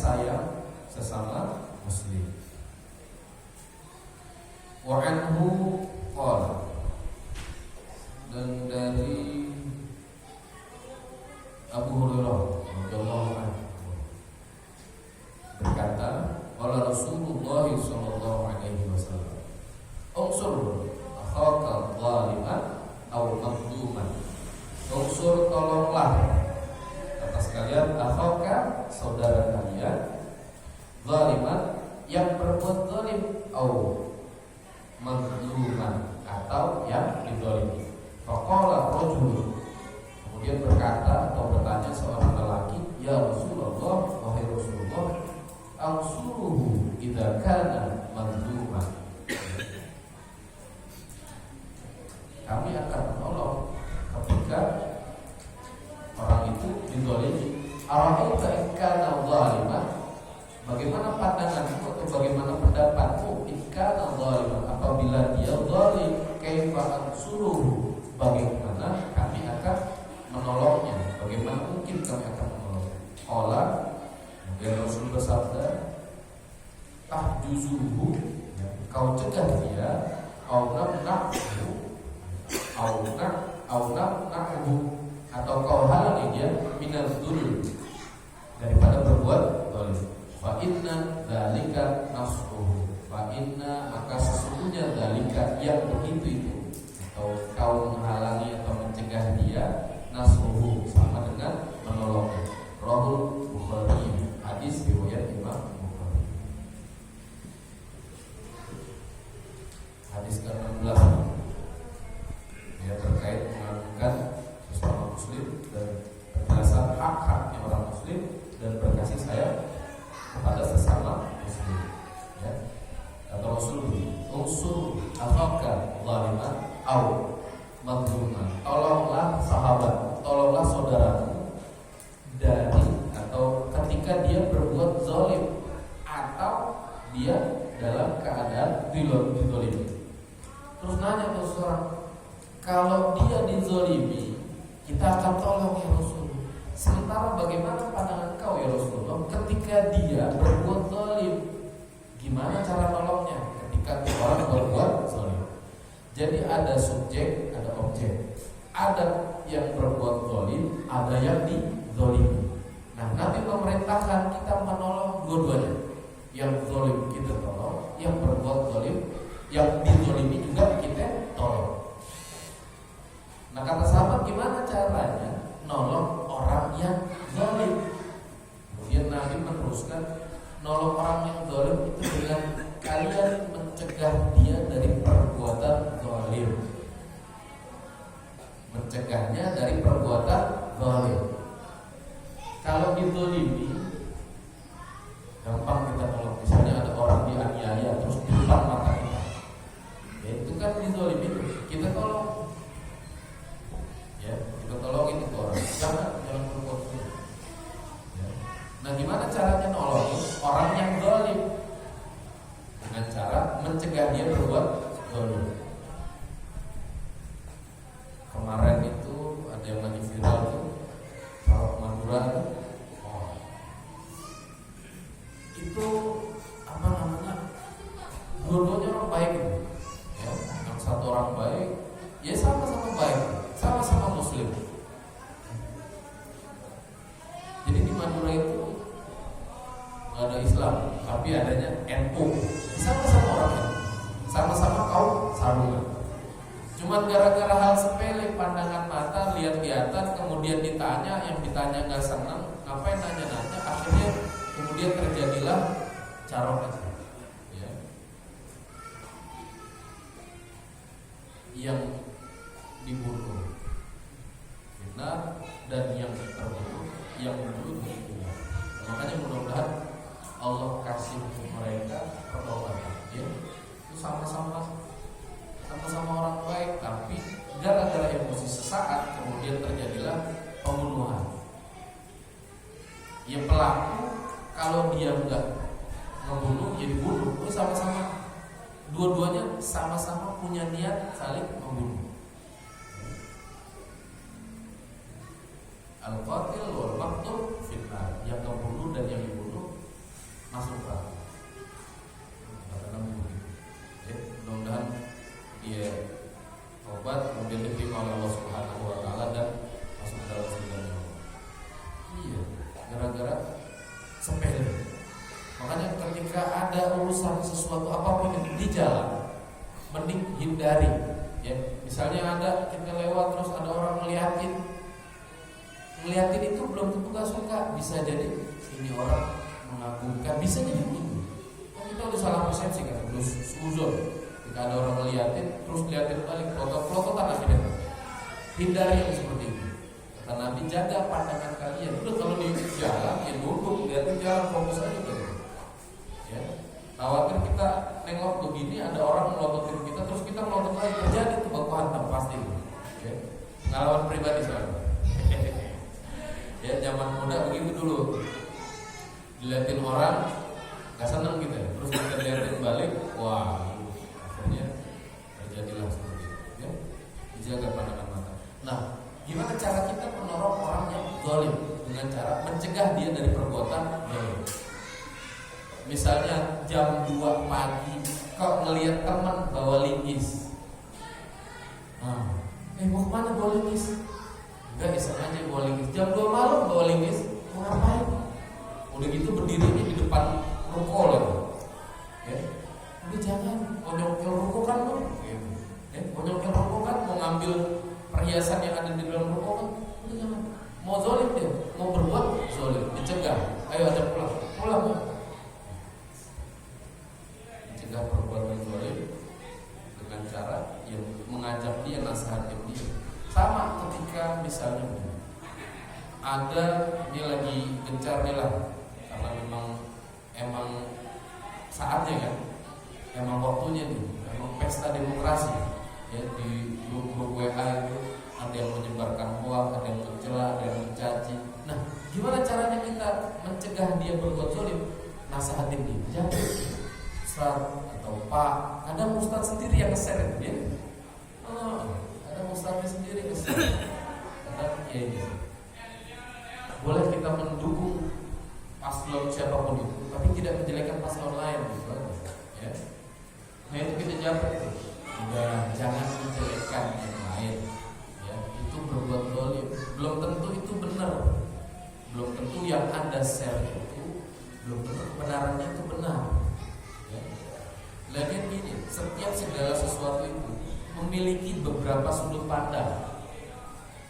sayang sesama muslim. Wa anhu qala, dan dari Abu Hurairah radhiyallahu anhu berkata, qala Rasulullah sallallahu alaihi wasallam, unsur akhaka zaliman aw mazluman. Unsur, tolonglah kata sekalian, akhaka saudara kalian, zaliman yang berbuat zalim, aw mazluman atau yang dizalimi. Faqala rajul, kemudian berkata atau bertanya seorang lelaki, ya Rasulullah, wahai Rasulullah, ansuruhu idza kana mazluman. Kami akan menolong ketika orang itu dizalimi. Ara'aita in kana zaliman, bagaimana pandanganmu atau bagaimana pendapatmu in kana zaliman, apabila dia zalim, kaifa ansuruhu, bagaimana kami akan menolongnya, bagaimana mungkin kami akan menolongnya. Qala, kemudian Rasul bersabda, tahjuzuhu, kau cegah dia, au namna'hu, atau kau halangi dia minal dzulm, daripada berbuat zalim. Fa inna dzalika nasruhu, fa inna, maka sesungguhnya dzalika yang begitu itu, atau kau menghalangi atau mencegah dia, nasruhu sama dengan menolongnya. Rahul Bukhari, hadis riwayat Imam Bukhari. Hadis ke-16 ya, terkait mengagungkan sesama muslim dan penjelasan hak-haknya orang muslim dan berkasih sayang kepada sesama muslim ya. Kata Rasul, unsur akhaka zaliman au mazluman, tolonglah sahabat, tolonglah saudaramu dari atau ketika dia berbuat zalim atau dia dalam keadaan dizalimi. Terus nanya ke seorang, kalau dia dizalimi, kita akan tolong ya Rasul. Sementara bagaimana pandangan kau ya Rasulullah ketika dia berbuat zalim? Gimana cara tolongnya ketika orang berbuat zalim? Jadi ada subjek, ada objek. Ada yang berbuat zalim, ada yang dizalimi. Nah, Nabi memerintahkan kita menolong dua-duanya. Yang zalim kita tolong, yang berbuat zalim, yang dizalimi juga kita tolong. Nah, kata sahabat, gimana caranya nolong orang yang zalim? Kemudian Nabi meneruskan, nolong orang yang zalim itu dengan kalian mencegah dia dari perbuatan zalim. Mencegahnya dari perbuatan zalim. Kalau dizalimi, gampang kita nolong. Misalnya ada orang dianiaya terus di depan mata kita, ya itu kan dizalimi, kita tolong. Ya, kita tolongin itu orang. Jangan berbuat zalim. Ya. Nah, gimana caranya nolong orang yang zalim? Dengan cara mencegah dia berbuat zalim. Kemarin itu ada yang lagi viral tuh, Pak Madura tuh. Oh. Itu apa namanya? Dua-duanya orang baik itu. Ya, yang satu orang baik, ya sama-sama baik, sama-sama muslim. Jadi di Madura itu nggak ada Islam, tapi adanya NU. Sama-sama orang NU, sama-sama kaum sarungan. Cuma gara-gara hal sepele, pandangan mata, lihat-lihatan, kemudian ditanya, yang ditanya nggak senang, ngapain nanya-nanya, akhirnya kemudian terjadilah carok aja. Ya. Yang dibunuh fitnah dan yang terbunuh, yang membunuh fitnah. Makanya mudah-mudahan Allah kasih mereka pertobatan. Ya, itu sama-sama orang baik, tapi gara-gara emosi sesaat kemudian terjadilah pembunuhan. Ya, pelaku kalau dia enggak membunuh, ya dibunuh. Itu sama-sama, dua-duanya sama-sama punya niat saling membunuh. Al-qatil wal maqtul fitnah, yang membunuh dan yang dibunuh sepele. Makanya ketika ada urusan sesuatu apapun yang di jalan, mending hindari. Ya, misalnya kita lewat terus ada orang ngeliatin itu belum tentu gak suka. Bisa jadi ini orang mengagumkan, bisa jadi begitu. Kita udah salah persepsi kan, terus suzon. Jika ada orang ngeliatin terus liatin balik, pelototan akhirnya. Hindari yang seperti itu. Kata Nabi, jaga pandangan kalian. Udah kalau di jalan, ya duduk, liatin jalan, fokus aja gitu. Ya, khawatir kita nengok begini ada orang melototin kita terus kita melotot lagi, terjadi tuh baku hantam pasti. Ya, pengalaman pribadi soalnya. Ya, zaman muda begitu dulu. Diliatin orang, gak seneng gitu ya. Terus kita liatin balik, wah, akhirnya terjadilah seperti itu. Ya, dijaga pandangan mata. Nah, gimana cara kita menolong orang yang zalim? Dengan cara mencegah dia dari perbuatan zalim. Misalnya jam 2 pagi kok ngelihat teman bawa linggis. Mau kemana bawa linggis? Enggak, iseng aja bawa linggis. Jam 2 malam bawa linggis, mau ngapain? Udah gitu berdirinya di depan ruko lagi. Ya, udah jangan, mau nyongkel ruko kan lo? Mau nyongkel ruko kan, mau ngambil perhiasan yang ada di dalam ruko kan? Udah jangan. Mau zalim dia, mau berbuat zalim, dicegah. Ayo ajak pulang. Cegah perbuatan zalim dengan cara yang mengajak dia, nasihatin dia. Sama ketika misalnya ada dia lagi gencar nih lah, karena emang saatnya kan, emang waktunya nih, emang pesta demokrasi. Ya, di grup WA itu ada yang menyebarkan hoax, ada yang mencela, ada yang mencaci. Nah, gimana caranya kita mencegah dia berbuat zalim? Nasihatin dia, jangan. Ustaz atau Pak, kadang Ustaz sendiri yang nge-share ya. Kadang Ustaznya sendiri nge-share. Kadang ya gitu. Boleh kita mendukung paslon siapapun itu, tapi tidak menjelekan paslon lain gitu. Ya. Nah itu kita jawab itu. Jangan menjelekan yang lain. Ya, itu berbuat zalim. Belum tentu itu benar. Belum tentu yang Anda share itu belum tentu kebenarannya itu benar. Lagian gini, setiap segala sesuatu itu memiliki beberapa sudut pandang.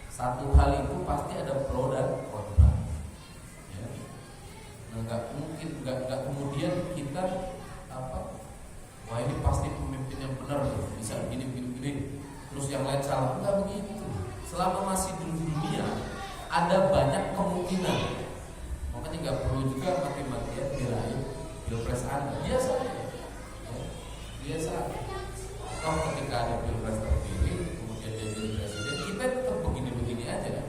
Satu hal itu pasti ada pro dan kontra. Ya. Nah, nggak kemudian kita wah ini pasti pemimpin yang benar, bisa begini. Terus yang lain salah, nggak begitu. Selama masih di dunia, ada banyak kemungkinan. Makanya nggak perlu juga mati-matian belain pilpres Anda. Biasa. Toh ketika ada pilpres terpilih, kemudian dia jadi presiden, kita tetap begini-begini aja kan?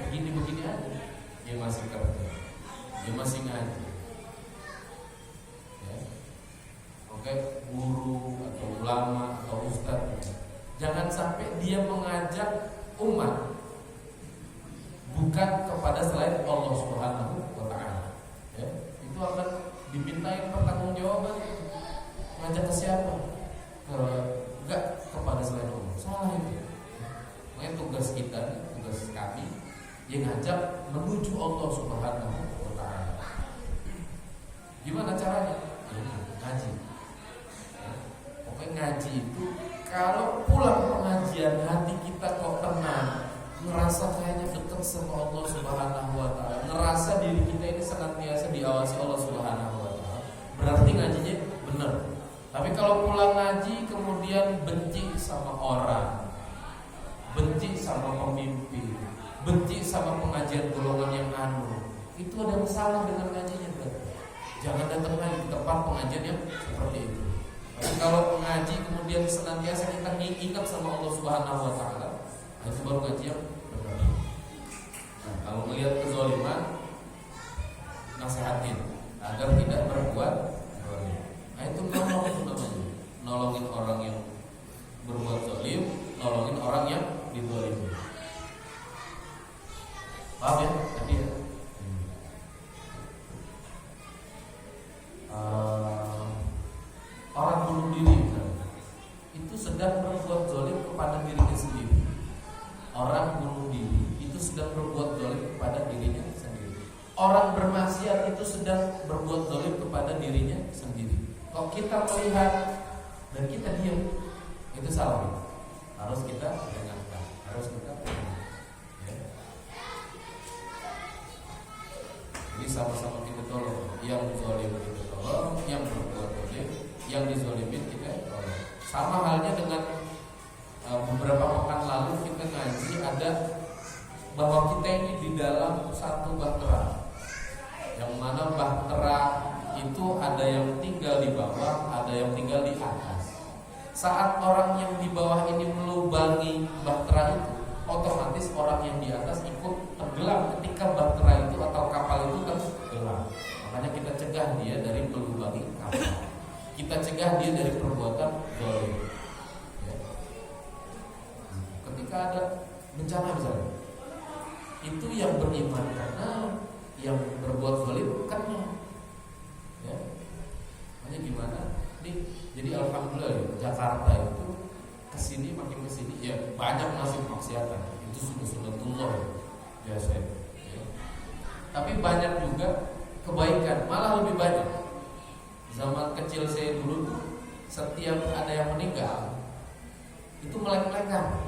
Begini-begini aja. Dia masih kerja, dia masih ngaji. Ya. Oke, guru atau ulama atau ustadz, jangan sampai dia mengajak umat bukan kepada selain Allah Subhanahu wa Ta'ala. Ya. Itu akan dimintain pertanggungjawaban. Ngajak ke siapa? Enggak kepada selain Allah. Salah itu. Makanya tugas kita, tugas kami, yang ngajak menuju Allah Subhanahu wa Ta'ala. Gimana caranya? Ya, ngaji. Ya. Pokoknya ngaji itu, kalau pulang pengajian hati kita kok tenang, ngerasa kayaknya dekat sama Allah Subhanahu wa Ta'ala, ngerasa diri kita ini senantiasa diawasi Allah Subhanahu wa Ta'ala, berarti ngajinya benar. Tapi kalau pulang ngaji kemudian benci sama orang, benci sama pemimpin, benci sama pengajian golongan yang itu ada masalah dengan ngajinya. Jangan datang lagi ke tempat pengajian yang seperti itu. Tapi kalau ngaji kemudian senantiasa kita ingat sama Allah Subhanahu wa Ta'ala, itu baru ngaji yang benar. Nah, kalau melihat kezaliman, nasihatin agar tidak berbuat zalim. Nah itu namanya nolongin orang yang berbuat zalim, nolongin orang yang dizalimi. Paham ya? Tadi ya. Orang bunuh diri itu sedang berbuat zalim kepada dirinya sendiri. Orang bunuh diri itu sedang berbuat zalim kepada dirinya sendiri. Orang bermaksiat itu Kok kita melihat dan kita diam, itu salah. Harus kita dengarkan, harus kita dengarkan. Ya. Jadi sama-sama kita tolong. Yang zalim kita tolong, yang berbuat zalim, yang dizalimin kita tolong. Sama halnya dengan beberapa pekan lalu kita ngaji ada bahwa kita ini di dalam satu bahtera, yang mana bahtera itu ada yang tinggal di bawah, ada yang tinggal di atas. Saat orang yang di bawah ini melubangi bahtera itu, otomatis orang yang di atas ikut tenggelam ketika bahtera itu atau kapal itu tenggelam. Makanya kita cegah dia dari melubangi kapal. Kita cegah dia dari perbuatan zalim. Ya. Ketika ada bencana misalnya, itu yang beriman karena yang berbuat zalim bukannya. Ya. Makanya gimana? Jadi alhamdulillah ya, Jakarta itu kesini makin kesini ya banyak nasib maksiatan. Itu sunatullah biasa. Ya. Tapi banyak juga kebaikan, malah lebih banyak. Zaman kecil saya dulu setiap ada yang meninggal itu melek-melekan.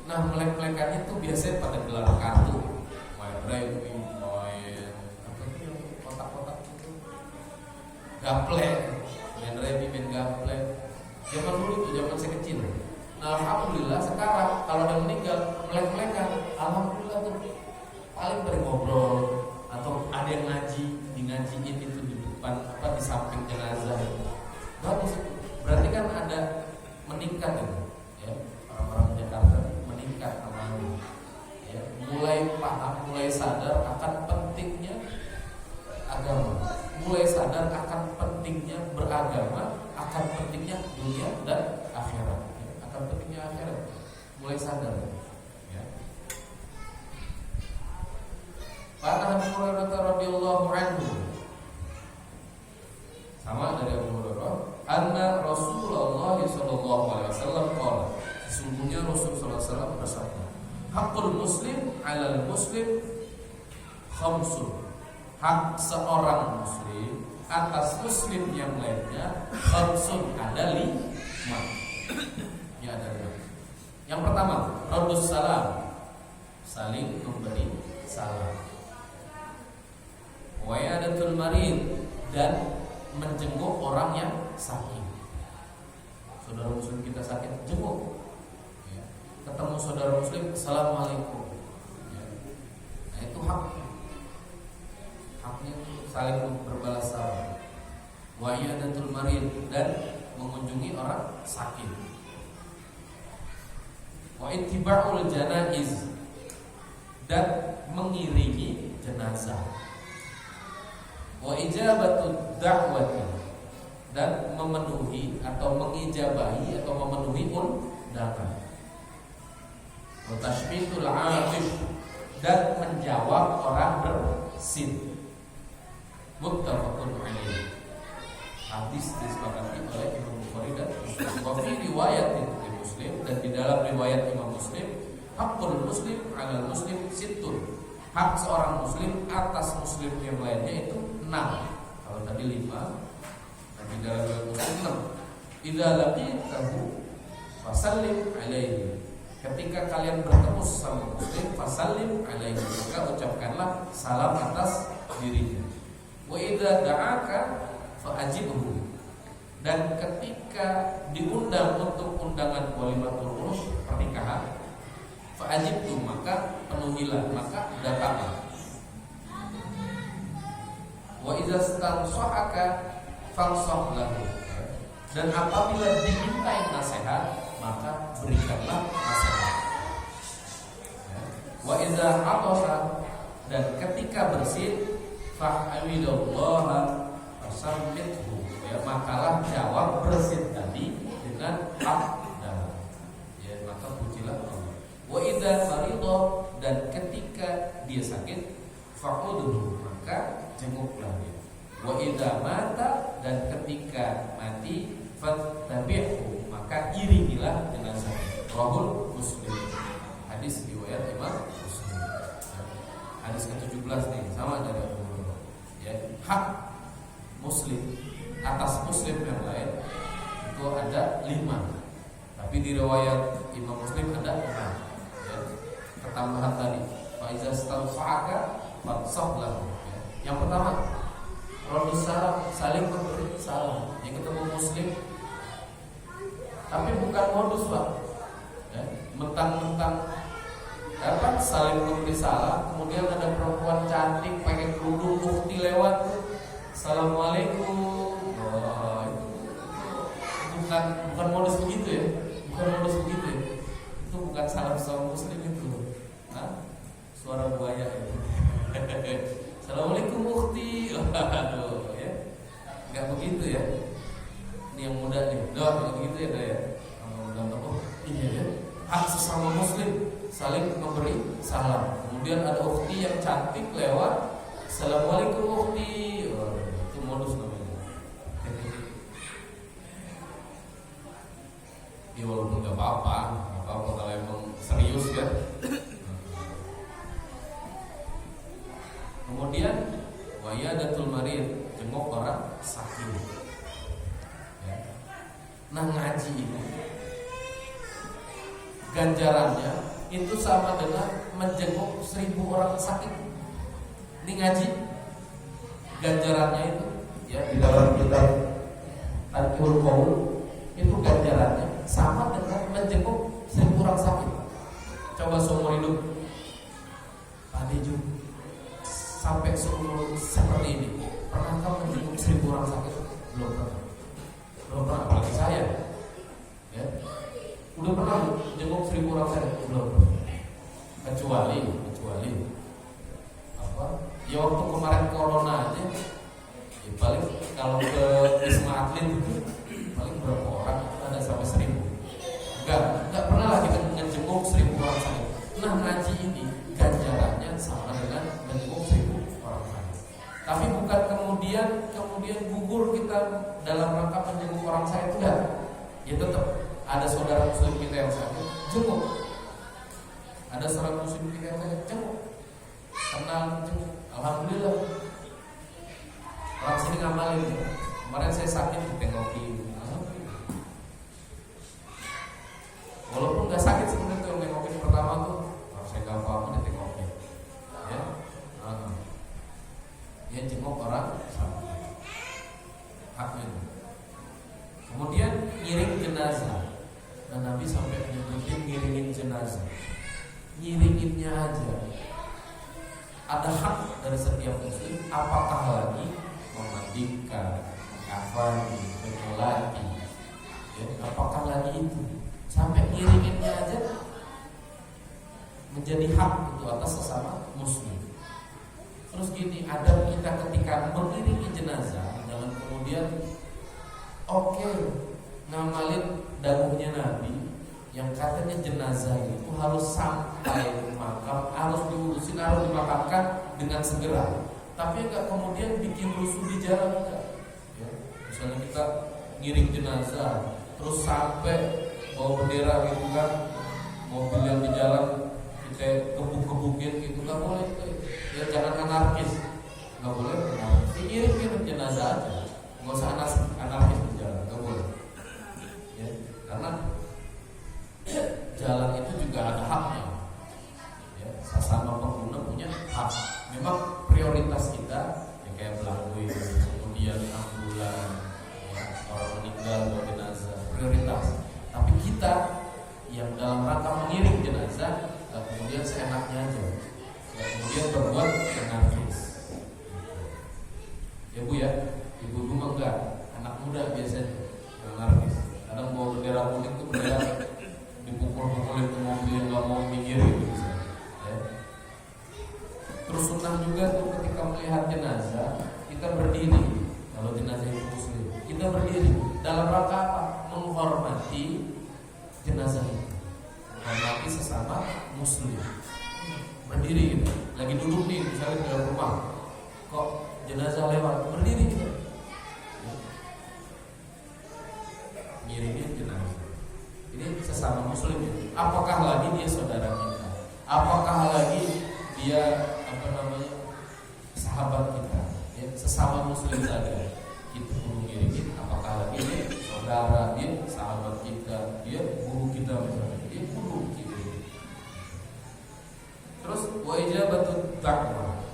Nah melek-melekannya itu biasanya pada gelar kartu, main remi, main apa itu yang kotak-kotak itu, gaplek, main remi, main gaplek. Zaman dulu itu zaman saya kecil. Nah alhamdulillah sekarang kalau ada meninggal melek-melekan, alhamdulillah tuh paling pada ngobrol atau ada yang ngaji, di ngajiin itu di depan apa di samping jenazah. Bagus, berarti kan ada meningkat itu, ya orang-orang Jakarta meningkat amalnya, ya mulai paham, mulai sadar akan pentingnya agama, mulai sadar akan pentingnya beragama, akan pentingnya dunia dan akhirat, ya, akan pentingnya akhirat, mulai sadar. Karena Abu Hurairah radhiyallahu anhu, sama dari Abu Hurairah, anna Rasulullah sallallahu alaihi wasallam qala, sesungguhnya Rasul sallallahu alaihi wasallam bersabda, haqqul muslim 'alal muslim khamsun, hak seorang muslim atas muslim yang lainnya khamsun, ada 5. Ya ada 5. Yang pertama, raddus salam, saling memberi salam. Wa'adatul marid, dan menjenguk orang yang sakit. Saudara muslim kita sakit, jenguk. Ya. Ketemu saudara muslim, assalamualaikum. Ya. Nah itu haknya. Haknya saling berbalas salam. Wa'adatul marid, dan mengunjungi orang sakit. Wa ittiba'ul janaiz, dan mengiringi jenazah. Wa ijabatud da'wati, dan memenuhi atau mengijabahi atau memenuhi undangan. Wa tashmitul 'afish, dan menjawab orang bersin. Muttafaqun alaih. Hadis disepakati oleh Imam Bukhari dan Muslim. Wa fi riwayatin Muslim, dan di dalam riwayat Imam Muslim, haqqul muslim 'alal muslim sittun, hak seorang muslim atas muslim yang lainnya itu 6. Kalau tadi 5, dan di dalam riwayat Muslim 6. Idza laqitahu fasallim alaihi, ketika kalian bertemu sama muslim fasallim alaihi, maka ucapkanlah salam atas dirinya. Wa idza da'aka fa'ajibhu, dan ketika diundang untuk undangan walimatul urus, pernikahan, fa'ajibtu, maka penuhilah, maka datanglah. Wa idza stansahaka fansah lahu, dan apabila dimintai nasihat, maka berikanlah nasihat. Wa idza atasa, dan ketika bersin, fa'amidallaha fasammithu, ya makalah jawab bersin tadi dengan hamdalah, ya maka pujilah Allah. Wa idza marido, dan ketika dia sakit, fa'udhu, maka jenguklah dia. Wa idza mata, dan ketika mati, fattabi'hu, maka iringilah jenazahnya. Rahul Muslim. Hadis riwayat Imam Muslim. Hadis ke-17 nih, sama dari Abu Hurairah. Ya, hak Muslim, atas Muslim yang lain itu ada 5. Tapi di riwayat Imam Muslim ada 6. Ya. Ketambahan tadi, faiza stalfa'aka fansah lahu. Yang pertama, Radus salam, saling memberi salam. Yang ketemu Muslim, tapi bukan modus Pak. Ya, mentang-mentang dapat saling memberi salam, kemudian ada perempuan cantik pakai kerudung bukti lewat, assalamualaikum. Oh, itu bukan modus begitu ya, bukan modus begitu ya. Itu bukan salam sama Muslim itu. Hah? Suara buaya itu. Assalamualaikum bukti. Aduh ya, nggak begitu ya. Ini yang muda nih, nggak begitu ya ya. Iya ya. Hak sesama Muslim saling memberi salam. Kemudian ada ukhti yang cantik lewat, assalamualaikum ukhti. Oh, itu modus namanya. Ya walaupun nggak apa-apa kalau emang serius ya. Kemudian wayadatul marid, jenguk orang sakit. Ya. Nah ngaji ini ganjarannya itu sama dengan menjenguk 1000 orang sakit. Ini ngaji ganjarannya itu ya di dalam kitab Tadhkirul Qaul itu ganjarannya sama dengan menjenguk 1000 orang sakit. Coba seumur hidup Pak Deju sampai seumur seperti ini pernahkah menjenguk 1000 orang sakit? Belum pernah, apalagi saya ya. Udah pernah jenguk 1000 orang sakit? Belum. Kecuali apa? Ya waktu kemarin corona aja, ya paling kalau ke Wisma Atlet itu paling berapa orang? Ada sampai 1000. Enggak pernah lah kita ngejenguk 1000 orang sakit. Nah ngaji ini ganjarannya sama dengan menjenguk 1000 orang sakit. Tapi bukan kemudian gugur kita dalam rangka menjenguk orang sakit, enggak. Ya tetap ada saudara Muslim kita yang sakit, jenguk. Ada saudara Muslim kita yang sakit, jenguk. Kenal, jenguk. Alhamdulillah. Orang sini ngamalin. Kemarin saya sakit ditengokin. Walaupun nggak sakit sebenarnya tuh nengokin pertama tuh, saya nggak apa-apa ditengokin. Ya, ya jenguk orang sakit. Haknya. Kemudian ngiring jenazah. Nah Nabi sampai menyebutin ngiringin jenazah. Ngiringinnya aja ada hak dari setiap muslim. Apakah lagi memandikan, mengkafani, menyolati ya, apakah lagi itu? Sampai ngiringinnya aja menjadi hak itu atas sesama muslim. Terus gini, ada kita ketika mengiringi jenazah, jangan kemudian ngamalin dawuhnya Nabi yang katanya jenazah itu harus sampai makam, harus diurusin, harus dimakamkan dengan segera. Tapi enggak kemudian bikin rusuh di jalan enggak. Ya, misalnya kita ngiring jenazah, terus sampai bawa bendera gitu kan, mobil yang di jalan kita gebuk-gebukin gitu, nggak boleh. Ya jangan anarkis, nggak boleh anarkis. Ngiring jenazah aja, nggak usah anarkis di jalan, nggak boleh. Ya, karena jalan itu juga ada haknya. Ya, sesama pengguna punya hak. Memang prioritas kita ya kayak belangui, kemudian ambulan, ya, orang meninggal bawa jenazah, prioritas. Tapi kita yang dalam rangka mengiring jenazah, kemudian seenaknya aja, ya, kemudian berbuat anarkis. Ya Bu ya, ibu-ibu mah enggak, anak muda biasanya anarkis. Kadang bawa bendera kuning tuh bendera dipukul-pukulin ke mobil yang nggak mau minggir gitu. Ya. Terus sunnah juga tuh ketika melihat jenazah kita berdiri. Kalau jenazah itu muslim, kita berdiri dalam rangka apa? Menghormati jenazah itu, menghormati sesama muslim. Berdiri gitu. Lagi duduk nih misalnya di dalam rumah, kok jenazah lewat, berdiri gitu. Ngiringin jenazah. Ini sesama muslim. Apakah lagi dia saudara kita? Apakah lagi dia sahabat kita? Ya, sesama muslim saja. kita kudu ngirimin. Apakah lagi dia saudara, dia sahabat kita, dia guru kita misalnya, dia kudu kirim. Terus wa ijabatut da'wah,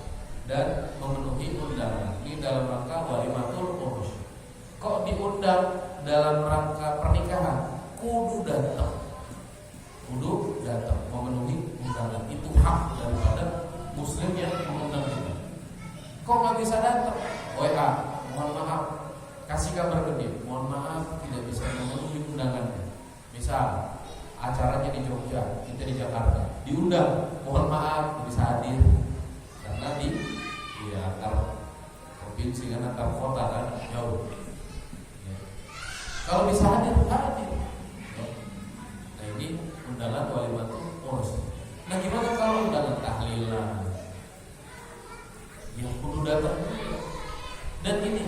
dan memenuhi undangan. Ini dalam rangka walimatul urus. Kok diundang dalam rangka pernikahan? Kudu datang, memenuhi undangan. Itu hak daripada muslim yang mengundang kita. Kok nggak bisa datang? WA, mohon maaf, kasih kabar ke dia, mohon maaf tidak bisa memenuhi undangannya. Misal acaranya di Jogja, kita di Jakarta, diundang, mohon maaf bisa hadir karena di antar provinsi kan, antar kota kan jauh. Ya. Kalau bisa hadir. Ya. Nah ini undangan walimatul urus. Nah gimana kalau undangan tahlilan? Ya kudu datang. Dan ini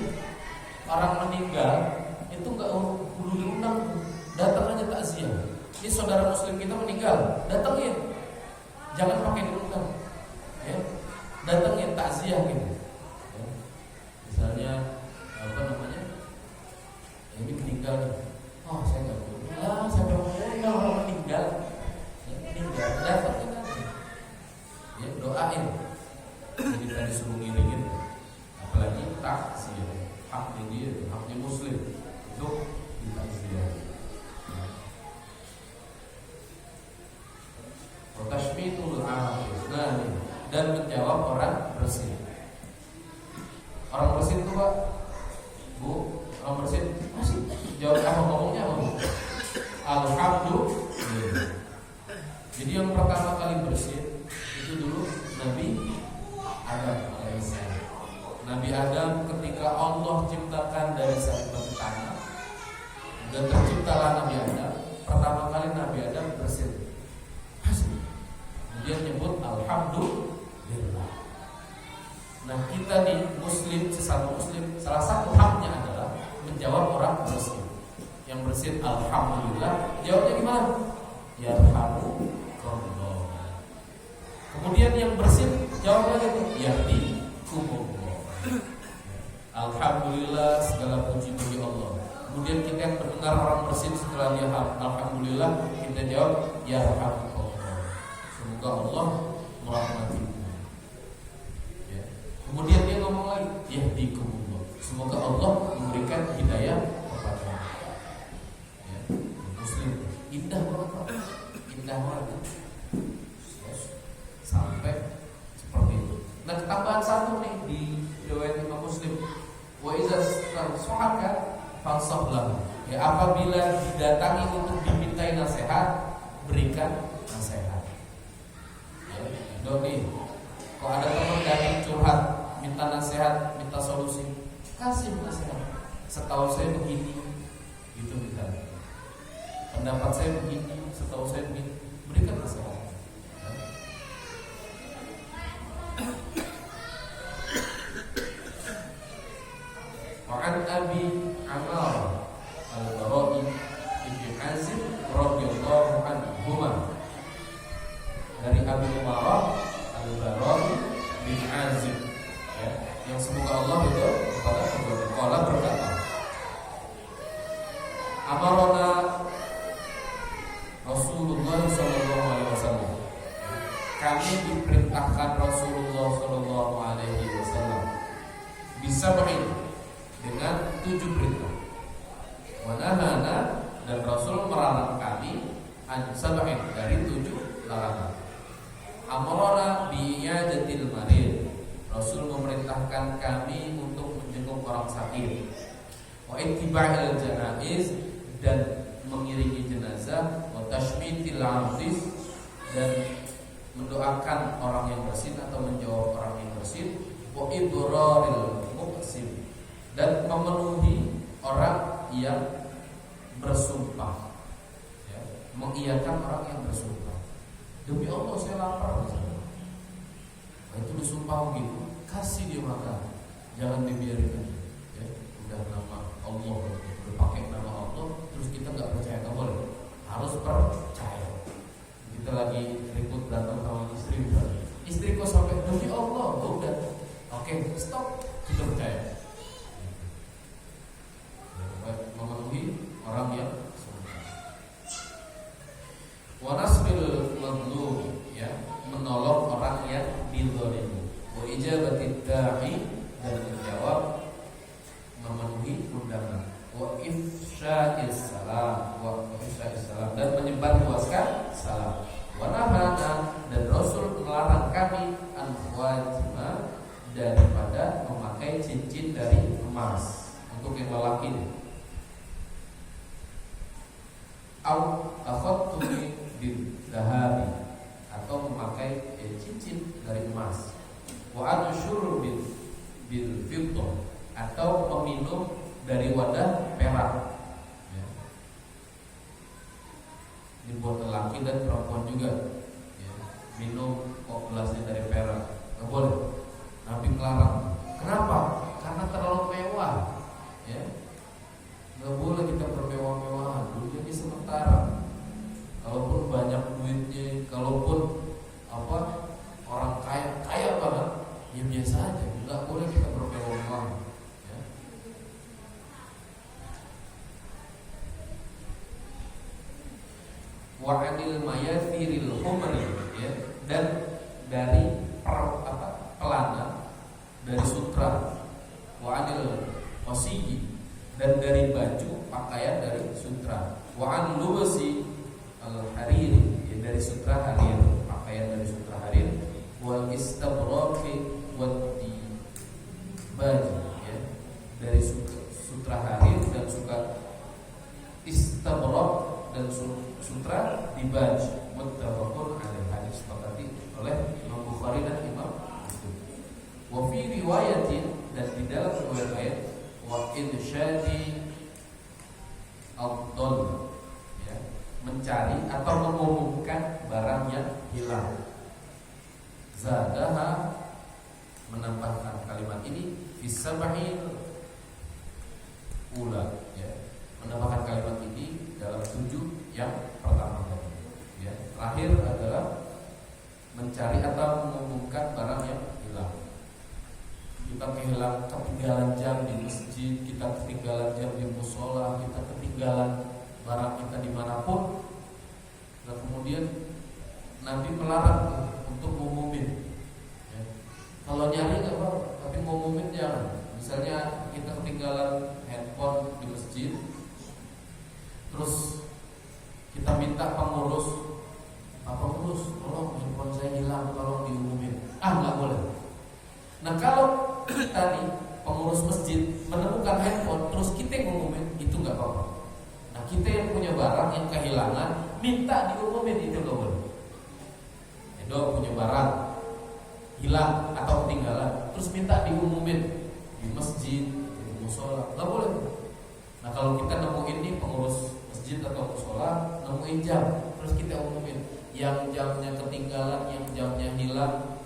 orang meninggal itu nggak kudu diundang, datang aja takziah. Ini saudara muslim kita meninggal, datangin, jangan pakai diundang. Ya. Datangin takziah gitu. Ya. Misalnya ini meninggal nih. Oh saya nggak boleh. Lah saya mau orang meninggal. Ya, meninggal, datangin aja. Ya doain. Jadi kita disuruh ngiringin. Apalagi takziah, haknya dia, haknya muslim untuk ditakziah. Tashmitul aafis. Nah, dan menjawab orang bersin. Orang bersin itu Pak, Bu, orang bersin masih jawab apa ngomongnya apa? Alhamdulillah. Jadi yang pertama kali bersin itu dulu Nabi Adam alaihissalam. Nabi Adam ketika Allah ciptakan dari satu tanah dan terciptalah Nabi Adam, pertama kali Nabi Adam bersin. Dia nyebut alhamdulillah. Nah kita nih muslim, sesama muslim, salah satu haknya adalah menjawab orang bersin. Yang bersin alhamdulillah, jawabnya gimana? Yarhamukallah. Kemudian yang bersin jawabnya itu yahdikumullah. Alhamdulillah, segala puji bagi Allah. Kemudian kita yang mendengar orang bersin setelah dia alhamdulillah, kita jawab yarhamukallah. Semoga Allah merahmatimu. Ya. Kemudian dia ngomong lagi, yahdikumullah. Semoga Allah memberikan hidayah kepada ya. Muslim. Indah banget Pak. Indah banget. Sampai seperti itu. Nah tambahan satu nih di riwayat Imam Muslim. Wa iza sahaka fansahlah. Ya apabila didatangi untuk dimintai nasihat, berikan nasihat. Doni, kok ada teman datang curhat, minta nasihat, minta solusi, kasih nasihat. Setahu saya begini, gitu misalnya. Pendapat saya begini, setahu saya begini, berikan nasihat. Wa'an Abi Ammar Al-Bara'i Ibn Azib radhiyallahu anhuma. Dari Abu Umarah Al-Bara'i bin Azib ya, yang semoga Allah itu kepada Allah berkata, amarona Rasulullah sallallahu alaihi wasallam. Kami diperintahkan Rasulullah sallallahu alaihi wasallam bisa dengan 7 perintah. Wa nahana, dan Rasul melarang kami an sab'in, dari 7 larangan. Amrona biyadatil marid. Rasul memerintahkan kami untuk menjenguk orang sakit. Wa ittiba'il janaiz, dan mengiringi jenazah. Wa tashmitil 'atis, dan mendoakan orang yang bersin atau menjawab orang yang bersin. Wa idraril muqsim, dan memenuhi orang yang bersumpah ya, mengiyakan orang yang bersumpah. Demi Allah saya lapar misalnya. Nah, itu disumpah begitu, kasih dia makan, jangan dibiarin aja. Ya, udah nama Allah, udah pakai nama Allah, terus kita nggak percaya, nggak boleh. Harus percaya. Kita lagi ribut berantem sama istri, istri kok sampai demi Allah, udah, oke, stop, kita percaya. emas untuk yang lelaki. Au akhadtu bil dahabi, atau memakai cincin dari emas. Wa asyuru bil fiddah, atau meminum dari wadah perak. Ya. Ini buat lelaki dan perempuan juga. Ya. Minum kok gelasnya dari perak, nggak boleh. Nabi melarang. Kenapa? Karena terlalu mewah. Ya. Nggak boleh kita bermewah-mewahan. Dunia ini sementara. Kalaupun banyak duitnya, kalaupun orang kaya banget, ya biasa aja. Nggak boleh kita bermewah-mewahan. Ya. Wa anil mayathiril humri, ya, dan dari pelana, dari sutra. Wa anil qasiyi, dan dari baju pakaian dari sutra. Wa an lubasi al-hariri, ya, dari sutra harir, pakaian dari sutra harir. Wal istabraqi wad dibaj, ya, dari sutra harir dan suka istabraq dan sutra dibaj. Muttafaqun alaih, hadis sepakati oleh Imam Bukhari dan Imam Muslim. Wa fi riwayatin, dan di dalam riwayat lain, wa insyadi ad-dall, ya, mencari atau mengumumkan barang yang hilang. Zadaha, menambahkan kalimat ini fi sab'il ula, ya, menambahkan kalimat ini dalam 7 yang pertama tadi. Ya, terakhir adalah mencari atau mengumumkan barang yang hilang. Kita ketinggalan jam di masjid, kita ketinggalan jam di musola, kita ketinggalan barang kita dimanapun. Dan kemudian Nabi melarang untuk ngumumin. Ya. Kalau nyari nggak apa, tapi ngumumin jangan. Misalnya kita ketinggalan handphone di masjid, terus kita minta pengurus, Pak Pengurus, tolong handphone saya hilang, tolong diumumin. Nggak boleh. Nah, kalau tadi pengurus masjid menemukan handphone terus kita ngumumin, itu nggak apa-apa. Nah, kita yang punya barang yang kehilangan minta diumumin, itu nggak boleh. Edo punya barang hilang atau ketinggalan terus minta diumumin di masjid, di musola, nggak boleh. Nah, kalau kita nemuin nih pengurus masjid atau musola nemuin jam, terus kita umumin yang jamnya ketinggalan, yang jamnya hilang,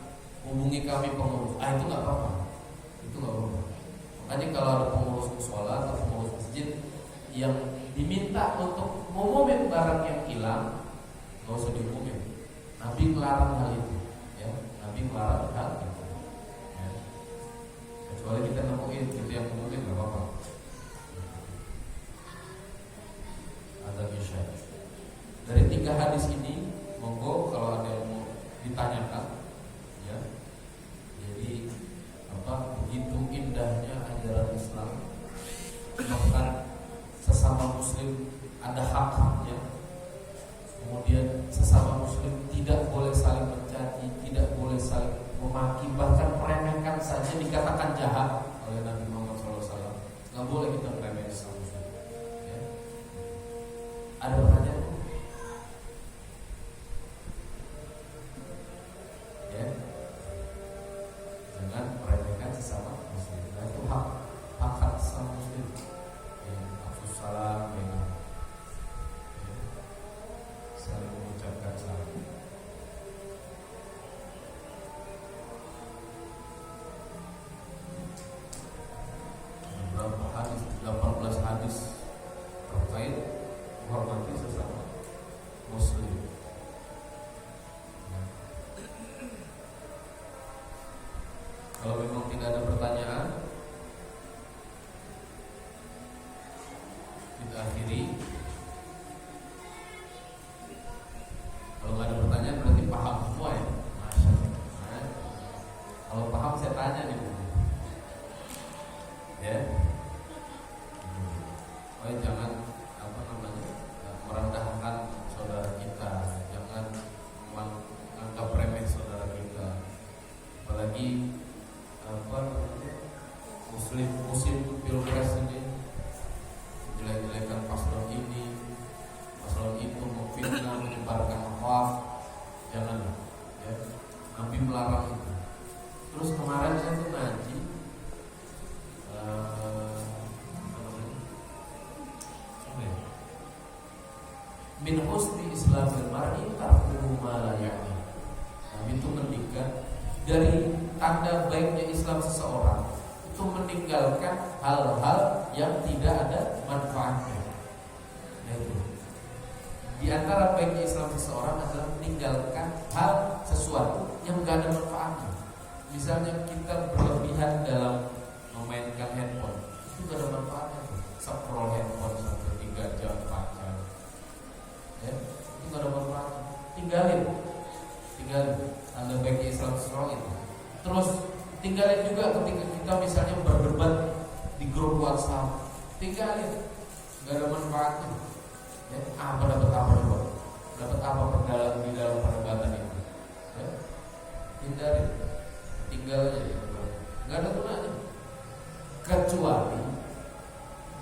hubungi kami pengurus. Itu nggak apa-apa. Itu nggak apa-apa. Makanya kalau ada pengurus musola atau pengurus masjid yang diminta untuk ngumumin barang yang hilang, nggak usah diumumin. Nabi melarang hal itu, ya. Nabi melarang hal itu, ya. Kecuali kita nemuin itu yang ngumumin, nggak apa-apa. Ada bisa. Dari 3 hadis ini, monggo kalau ada yang mau ditanyakan, ya. Jadi begitu indahnya ajaran Islam, bahkan sesama muslim ada hak-haknya. Kemudian sesama muslim tidak boleh saling mencaci, tidak boleh saling memaki, bahkan meremehkan saja dikatakan jahat oleh Nabi Muhammad SAW. Nggak boleh kita meremehkan sesama muslim, ya. Ada pertanyaan? Ya, jangan meremehkan sesama muslim. Nah, itu hak sesama muslim. Ya, afus salam, ya. Saling mengucapkan salam. Beberapa hadis, 18 hadis terkait menghormati sesama muslim. Kalau memang tidak ada pertanyaan, kita akhiri. Kalau nggak ada pertanyaan berarti paham semua, ya. Masya Allah. Kalau paham saya tanya nih, ya. Jangan merendahkan saudara kita, jangan menganggap remeh saudara kita, apalagi musim pilkada. Min husni islamil mar'i tarkuhu ma la ya'ni. Nabi itu mendikan dari tanda baiknya Islam seseorang itu meninggalkan hal-hal yang tidak ada manfaatnya. Nah itu. Di antara baiknya Islam seseorang adalah meninggalkan hal sesuatu yang tidak ada manfaatnya. Misalnya kita berlebihan dalam memainkan handphone, itu tidak ada manfaatnya. Scroll handphone sampai 3 jam, 4 jam, ya, itu tidak ada manfaatnya. Tinggalin. Tanda baiknya Islam seseorang itu. Terus tinggalin juga ketika kita misalnya berdebat di grup WhatsApp, tinggalin, nggak ada manfaatnya. Ya, dapat apa coba? Dapat apa di dalam perdebatan itu? Ya, tinggal aja, nggak ada gunanya. Kecuali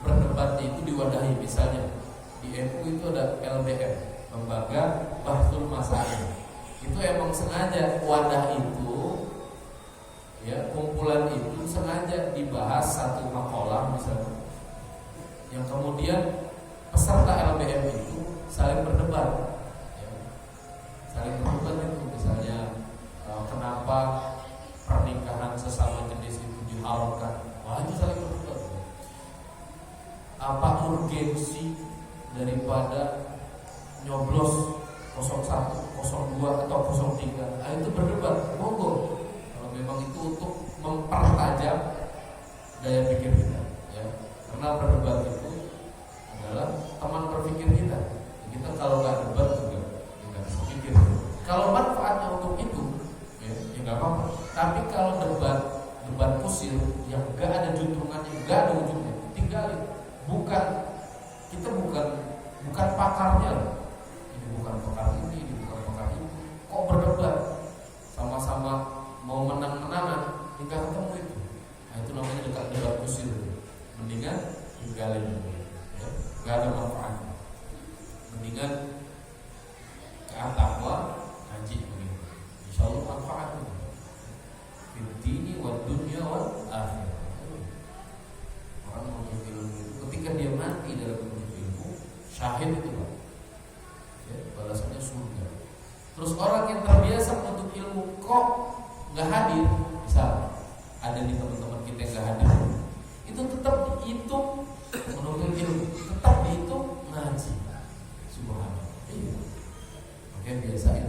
berdebatnya itu diwadahi, misalnya di NU itu ada LBM, Lembaga Bahsul Masail. Itu emang sengaja wadah itu, ya, kumpulan itu sengaja dibahas satu makalah misalnya, yang kemudian peserta LBM itu saling berdebat, ya. Saling berdebat itu misalnya kenapa pernikahan sesama jenis itu diharamkan. Wah, itu saling berdebat. Apa urgensi daripada nyoblos 01, 02 atau 03? Nah, itu berdebat, monggo. Kalau memang itu untuk mempertajam daya pikir kita, ya. Karena berdebat itu adalah teman berpikir kita. Kita kalau nggak debat juga nggak bisa pikir. Kalau manfaatnya untuk itu, ya nggak apa-apa. Tapi kalau debat kusir yang nggak ada juntrungannya, nggak ada ujungnya, tinggalin. Kita bukan pakarnya. Ini bukan pakar ini bukan pakar itu. Kok berdebat sama-sama mau menang-menangan, tinggal ketemu itu. Nah, itu namanya debat kusir. Mendingan tinggalin. Gak ada manfaatnya. Mendingan ke takwa, ngaji begitu. Insyaallah manfaatnya. Fitini wa dunya wal akhirah. Orang menuntut ilmu itu ketika dia mati dalam menuntut ilmu, syahid itu, Pak. Ya, balasannya surga. Terus orang yang terbiasa menuntut ilmu kok nggak hadir, misal ada di teman-teman kita yang nggak hadir, itu tetap dihitung menuntut ilmu, tetap dihitung ngaji. Subhanallah. Iya. Oke, biasain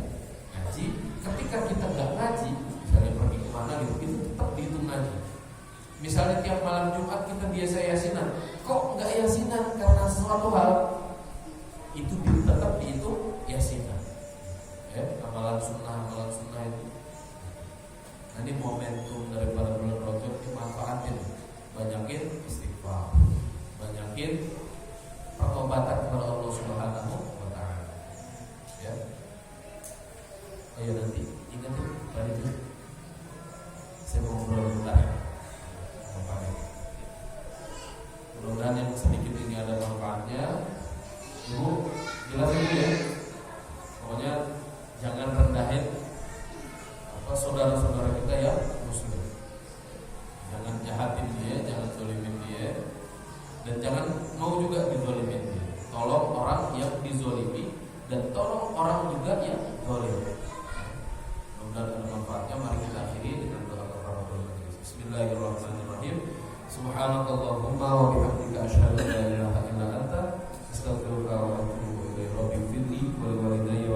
ngaji. Ketika kita nggak ngaji, misalnya pergi kemana gitu, itu tetap dihitung ngaji. Misalnya tiap malam Jumat kita biasa yasinan, kok nggak yasinan karena sesuatu hal, itu tetap dihitung yasinan. Ya, amalan sunnah itu. Nanti momentum daripada bulan Rajab dimanfaatin, banyakin istighfar, banyakin pertobatan kepada Allah Subhanahu wa taala. Ya. Ayo nanti ingat tuh tadi tuh saya mau ngobrol bentar ya. Mudah-mudahan yang sedikit ini ada manfaatnya. Ibu jelasin dulu ya. Pokoknya jangan rendahin saudara-saudara kita ya muslim. Jangan jahatin dia, jangan zolimin dia, dan jangan mau juga dizolimin dia. Tolong orang yang dizolimi dan tolong orang juga yang zolim. Mudah-mudahan ada manfaatnya. Mari kita akhiri dengan doa kafaratul majlis. Bismillahirrahmanirrahim. Subhanakallahumma wa bihamdika asyhadu an la ilaha illa anta astaghfiruka wa atubu ilaik. Rabbi firli wa liwalidayya